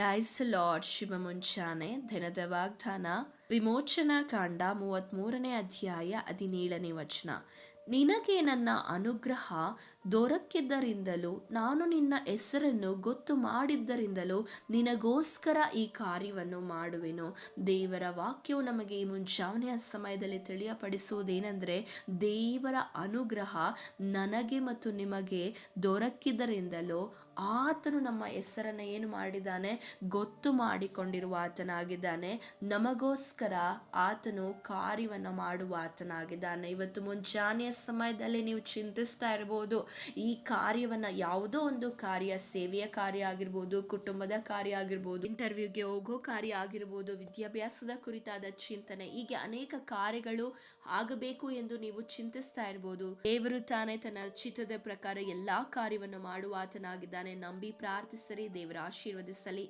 Price lord. ಶುಭ ಮುಂಚಾನೆ. ದಿನದ ವಾಗ್ದಾನ ವಿಮೋಚನಾ ಕಾಂಡ 33ನೇ ಅಧ್ಯಾಯ 17ನೇ ವಚನ. ನಿನಗೆ ನನ್ನ ಅನುಗ್ರಹ ದೊರಕಿದ್ದರಿಂದಲೂ ನಾನು ನಿನ್ನ ಹೆಸರನ್ನು ಗೊತ್ತು ಮಾಡಿದ್ದರಿಂದಲೂ ನಿನಗೋಸ್ಕರ ಈ ಕಾರ್ಯವನ್ನು ಮಾಡುವೆನು. ದೇವರ ವಾಕ್ಯವು ನಮಗೆ ಈ ಮುಂಜಾನೆಯ ಸಮಯದಲ್ಲಿ ತಿಳಿಯಪಡಿಸುವುದೇನೆಂದರೆ, ದೇವರ ಅನುಗ್ರಹ ನನಗೆ ಮತ್ತು ನಿಮಗೆ ದೊರಕಿದ್ದರಿಂದಲೂ ಆತನು ನಮ್ಮ ಹೆಸರನ್ನು ಏನು ಮಾಡಿದ್ದಾನೆ, ಗೊತ್ತು ಮಾಡಿಕೊಂಡಿರುವ ಆತನಾಗಿದ್ದಾನೆ. ನಮಗೋಸ್ಕರ ಆತನು ಕಾರ್ಯವನ್ನು ಮಾಡುವ ಆತನಾಗಿದ್ದಾನೆ. ಇವತ್ತು ಮುಂಜಾನೆಯ ಸಮಯದಲ್ಲಿ ನೀವು ಚಿಂತಿಸ್ತಾ ಇರಬಹುದು, ಈ ಕಾರ್ಯವನ್ನು, ಯಾವುದೋ ಒಂದು ಕಾರ್ಯ, ಸೇವೆಯ ಕಾರ್ಯ ಆಗಿರ್ಬೋದು, ಕುಟುಂಬದ ಕಾರ್ಯ ಆಗಿರ್ಬೋದು, ಇಂಟರ್ವ್ಯೂಗೆ ಹೋಗೋ ಕಾರ್ಯ ಆಗಿರ್ಬೋದು, ವಿದ್ಯಾಭ್ಯಾಸದ ಕುರಿತಾದ ಚಿಂತನೆ, ಹೀಗೆ ಅನೇಕ ಕಾರ್ಯಗಳು ಆಗಬೇಕು ಎಂದು ನೀವು ಚಿಂತಿಸ್ತಾ ಇರಬಹುದು. ದೇವರು ತಾನೇ ತನ್ನ ಚಿತ್ತದ ಪ್ರಕಾರ ಎಲ್ಲಾ ಕಾರ್ಯವನ್ನು ಮಾಡುವ ಆತನಾಗಿದ್ದಾನೆ. ನಂಬಿ ಪ್ರಾರ್ಥಿಸರಿ. ದೇವರ ಆಶೀರ್ವದಿಸಲಿ.